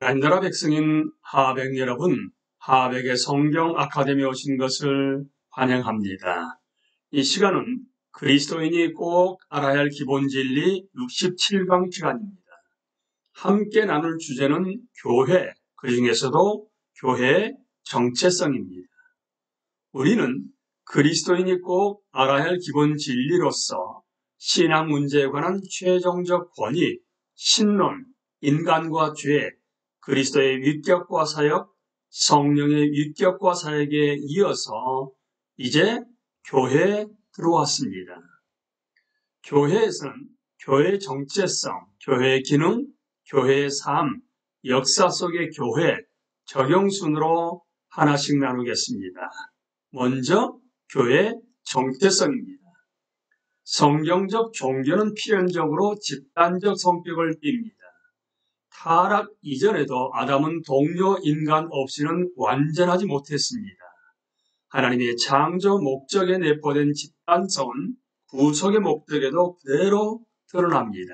하나님 나라 백성인 하백 여러분, 하백의 성경 아카데미에 오신 것을 환영합니다. 이 시간은 그리스도인이 꼭 알아야 할 기본 진리 67강 시간입니다. 함께 나눌 주제는 교회, 그 중에서도 교회의 정체성입니다. 우리는 그리스도인이 꼭 알아야 할 기본 진리로서 신앙 문제에 관한 최종적 권위, 신론, 인간과 죄, 그리스도의 위격과 사역, 성령의 위격과 사역에 이어서 이제 교회에 들어왔습니다. 교회에서는 교회의 정체성, 교회의 기능, 교회의 삶, 역사 속의 교회, 적용순으로 하나씩 나누겠습니다. 먼저 교회의 정체성입니다. 성경적 종교는 필연적으로 집단적 성격을 띱니다. 타락 이전에도 아담은 동료 인간 없이는 완전하지 못했습니다. 하나님의 창조 목적에 내포된 집단성은 구속의 목적에도 그대로 드러납니다.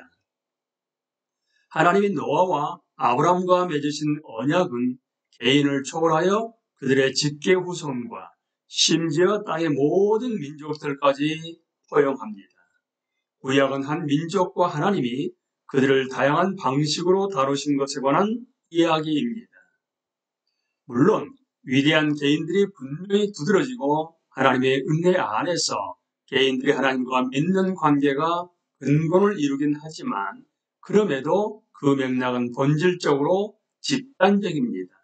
하나님이 노아와 아브람과 맺으신 언약은 개인을 초월하여 그들의 직계 후손과 심지어 땅의 모든 민족들까지 포용합니다. 구약은 한 민족과 하나님이 그들을 다양한 방식으로 다루신 것에 관한 이야기입니다. 물론 위대한 개인들이 분명히 두드러지고 하나님의 은혜 안에서 개인들이 하나님과 맺는 관계가 근본을 이루긴 하지만 그럼에도 그 맥락은 본질적으로 집단적입니다.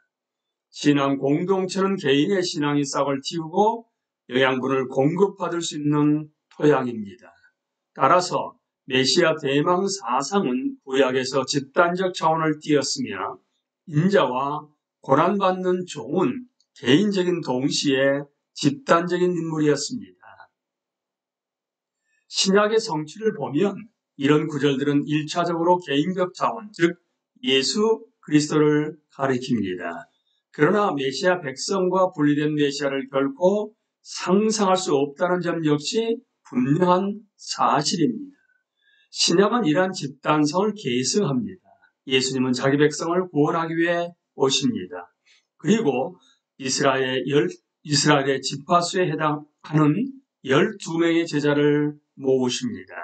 신앙 공동체는 개인의 신앙이 싹을 틔우고 영양분을 공급받을 수 있는 토양입니다. 따라서 메시아 대망 사상은 구약에서 집단적 차원을 띄었으며 인자와 고난받는 종은 개인적인 동시에 집단적인 인물이었습니다. 신약의 성취를 보면 이런 구절들은 1차적으로 개인적 차원, 즉 예수 그리스도를 가리킵니다. 그러나 메시아 백성과 분리된 메시아를 결코 상상할 수 없다는 점 역시 분명한 사실입니다. 신약은 이러한 집단성을 계승합니다. 예수님은 자기 백성을 구원하기 위해 오십니다. 그리고 이스라엘의 지파수에 해당하는 12명의 제자를 모으십니다.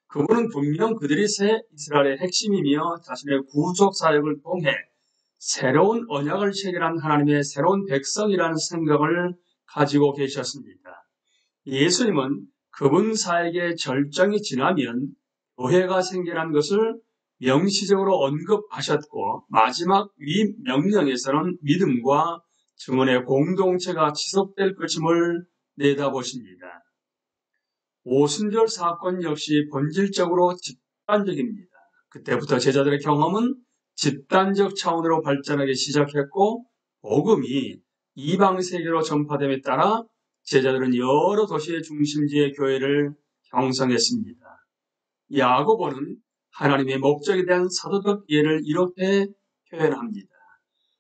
그분은 분명 그들이 새 이스라엘의 핵심이며 자신의 구속 사역을 통해 새로운 언약을 체결한 하나님의 새로운 백성이라는 생각을 가지고 계셨습니다. 예수님은 그분 사역의 절정이 지나면 교회가 생겨난 것을 명시적으로 언급하셨고 마지막 위 명령에서는 믿음과 증언의 공동체가 지속될 것임을 내다보십니다. 오순절 사건 역시 본질적으로 집단적입니다. 그때부터 제자들의 경험은 집단적 차원으로 발전하기 시작했고 복음이 이방 세계로 전파됨에 따라 제자들은 여러 도시의 중심지의 교회를 형성했습니다. 야고보는 하나님의 목적에 대한 사도적 이해를 이렇게 표현합니다.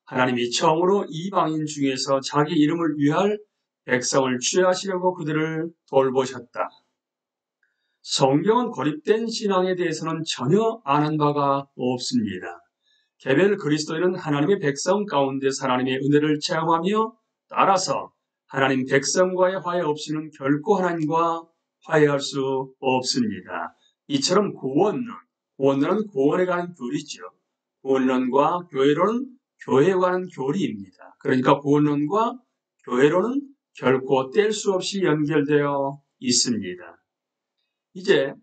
하나님이 처음으로 이방인 중에서 자기 이름을 위할 백성을 취하시려고 그들을 돌보셨다. 성경은 고립된 신앙에 대해서는 전혀 아는 바가 없습니다. 개별 그리스도인은 하나님의 백성 가운데서 하나님의 은혜를 체험하며 따라서 하나님 백성과의 화해 없이는 결코 하나님과 화해할 수 없습니다. 이처럼 구원론은 구원에 관한 교리죠. 구원론과 교회론은 교회에 관한 교리입니다. 그러니까 구원론과 교회론은 결코 뗄 수 없이 연결되어 있습니다. 이제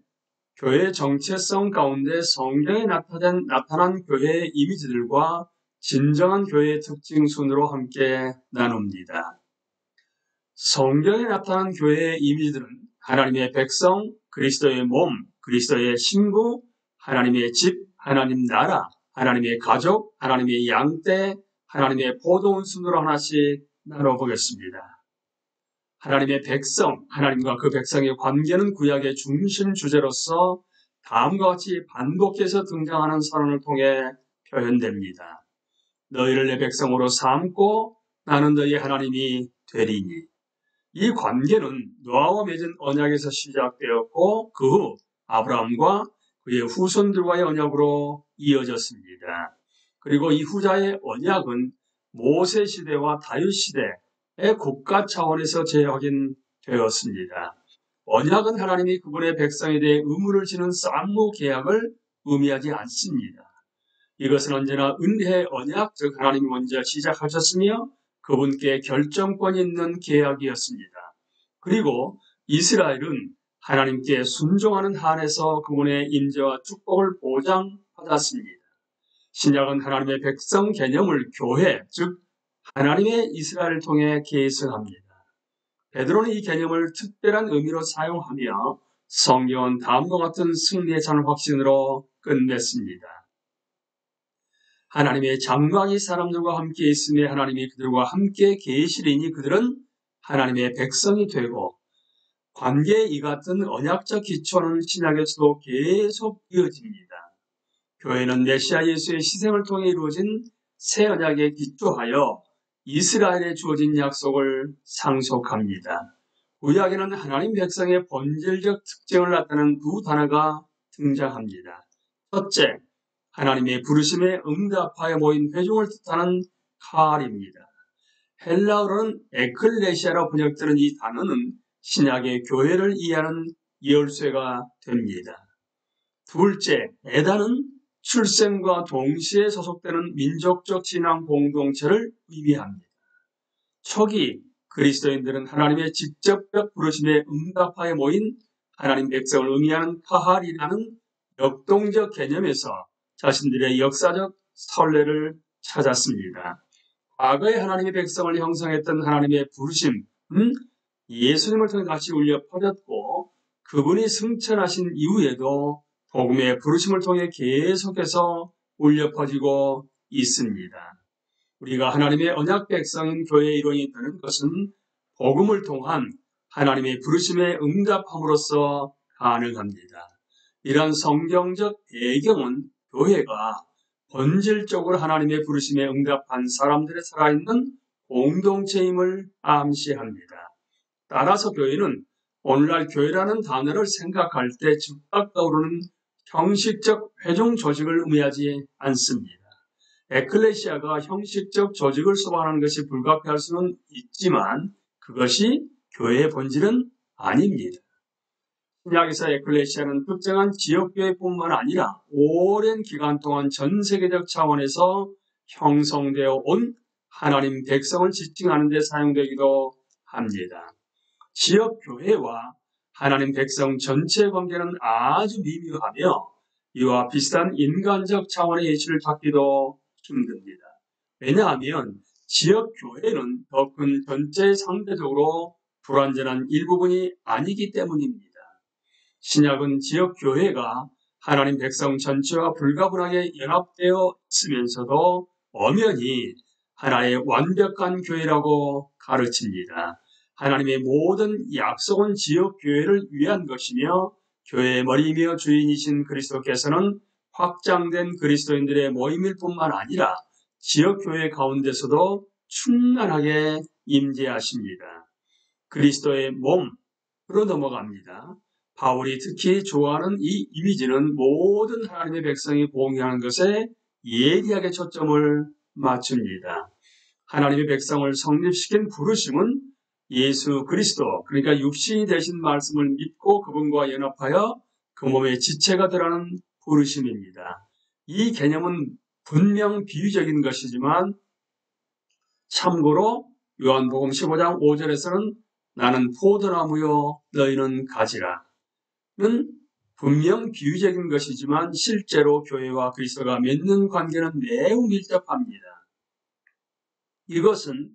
교회의 정체성 가운데 성경에 나타난 교회의 이미지들과 진정한 교회의 특징 순으로 함께 나눕니다. 성경에 나타난 교회의 이미지들은 하나님의 백성, 그리스도의 몸, 그리스도의 신부, 하나님의 집, 하나님 나라, 하나님의 가족, 하나님의 양떼, 하나님의 포도원 순으로 하나씩 나눠보겠습니다. 하나님의 백성, 하나님과 그 백성의 관계는 구약의 중심 주제로서 다음과 같이 반복해서 등장하는 선언을 통해 표현됩니다. 너희를 내 백성으로 삼고 나는 너희 하나님이 되리니. 이 관계는 노아와 맺은 언약에서 시작되었고 그 후 아브라함과 그의 후손들과의 언약으로 이어졌습니다. 그리고 이 후자의 언약은 모세 시대와 다윗 시대의 국가 차원에서 재확인되었습니다. 언약은 하나님이 그분의 백성에 대해 의무를 지는 쌍무 계약을 의미하지 않습니다. 이것은 언제나 은혜의 언약, 즉 하나님이 먼저 시작하셨으며 그분께 결정권이 있는 계약이었습니다. 그리고 이스라엘은 하나님께 순종하는 한에서 그분의 임재와 축복을 보장받았습니다. 신약은 하나님의 백성 개념을 교회, 즉 하나님의 이스라엘을 통해 계승합니다. 베드로는 이 개념을 특별한 의미로 사용하며 성경은 다음과 같은 승리에 차는 확신으로 끝냈습니다. 하나님의 장막이 사람들과 함께 있으며 하나님이 그들과 함께 계시리니 그들은 하나님의 백성이 되고 관계의 이 같은 언약적 기초는 신약에서도 계속 이어집니다. 교회는 메시아 예수의 희생을 통해 이루어진 새 언약에 기초하여 이스라엘에 주어진 약속을 상속합니다. 구약에는 하나님 백성의 본질적 특징을 나타내는 두 단어가 등장합니다. 첫째, 하나님의 부르심에 응답하여 모인 회중을 뜻하는 칼입니다. 헬라어로는 에클레시아로 번역되는 이 단어는 신약의 교회를 이해하는 열쇠가 됩니다. 둘째, 에다는 출생과 동시에 소속되는 민족적 신앙 공동체를 의미합니다. 초기 그리스도인들은 하나님의 직접적 부르심에 응답하여 모인 하나님 백성을 의미하는 카할이라는 역동적 개념에서 자신들의 역사적 선례를 찾았습니다. 과거에 하나님의 백성을 형성했던 하나님의 부르심은 예수님을 통해 다시 울려 퍼졌고 그분이 승천하신 이후에도 복음의 부르심을 통해 계속해서 울려 퍼지고 있습니다. 우리가 하나님의 언약 백성인 교회의 일원이 되는 것은 복음을 통한 하나님의 부르심에 응답함으로써 가능합니다. 이런 성경적 배경은 교회가 본질적으로 하나님의 부르심에 응답한 사람들의 살아있는 공동체임을 암시합니다. 따라서 교회는 오늘날 교회라는 단어를 생각할 때 즉각 떠오르는 형식적 회중 조직을 의미하지 않습니다. 에클레시아가 형식적 조직을 소방하는 것이 불가피할 수는 있지만 그것이 교회의 본질은 아닙니다. 신약에서 에클레시아는 특정한 지역교회뿐만 아니라 오랜 기간 동안 전 세계적 차원에서 형성되어 온 하나님 백성을 지칭하는 데 사용되기도 합니다. 지역교회와 하나님 백성 전체의 관계는 아주 미묘하며 이와 비슷한 인간적 차원의 예시를 찾기도 힘듭니다. 왜냐하면 지역교회는 더 큰 전체의 상대적으로 불완전한 일부분이 아니기 때문입니다. 신약은 지역교회가 하나님 백성 전체와 불가분하게 연합되어 있으면서도 엄연히 하나의 완벽한 교회라고 가르칩니다. 하나님의 모든 약속은 지역교회를 위한 것이며 교회의 머리이며 주인이신 그리스도께서는 확장된 그리스도인들의 모임일 뿐만 아니라 지역교회 가운데서도 충만하게 임재하십니다. 그리스도의 몸으로 넘어갑니다. 바울이 특히 좋아하는 이 이미지는 모든 하나님의 백성이 공유하는 것에 예리하게 초점을 맞춥니다. 하나님의 백성을 성립시킨 부르심은 예수 그리스도, 그러니까 육신이 되신 말씀을 믿고 그분과 연합하여 그 몸의 지체가 되라는 부르심입니다. 이 개념은 분명 비유적인 것이지만 참고로 요한복음 15장 5절에서는 나는 포도나무요 너희는 가지라 는 분명 비유적인 것이지만 실제로 교회와 그리스도가 맺는 관계는 매우 밀접합니다. 이것은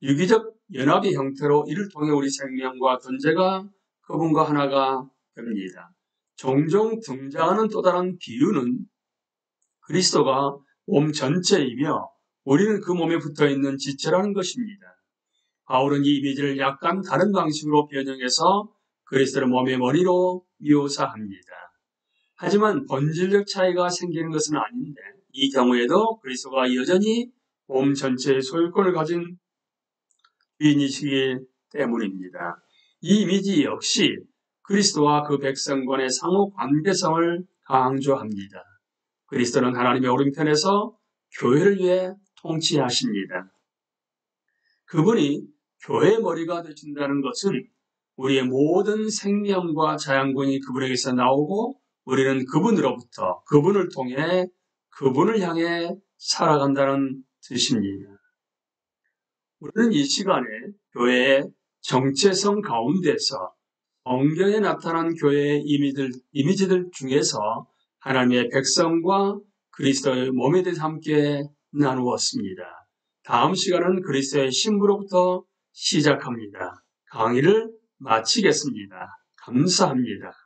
유기적 연합의 형태로 이를 통해 우리 생명과 존재가 그분과 하나가 됩니다. 종종 등장하는 또 다른 비유는 그리스도가 몸 전체이며 우리는 그 몸에 붙어있는 지체라는 것입니다. 바울은 이 이미지를 약간 다른 방식으로 변형해서 그리스도를 몸의 머리로 묘사합니다. 하지만 본질적 차이가 생기는 것은 아닌데 이 경우에도 그리스도가 여전히 몸 전체의 소유권을 가진 주인이시기 때문입니다. 이 이미지 역시 그리스도와 그 백성 간의 상호 관계성을 강조합니다. 그리스도는 하나님의 오른편에서 교회를 위해 통치하십니다. 그분이 교회의 머리가 되신다는 것은 우리의 모든 생명과 자양분이 그분에게서 나오고 우리는 그분으로부터 그분을 통해 그분을 향해 살아간다는 뜻입니다. 우리는 이 시간에 교회의 정체성 가운데서 성경에 나타난 교회의 이미지들 중에서 하나님의 백성과 그리스도의 몸에 대해서 함께 나누었습니다. 다음 시간은 그리스도의 신부로부터 시작합니다. 강의를 마치겠습니다. 감사합니다.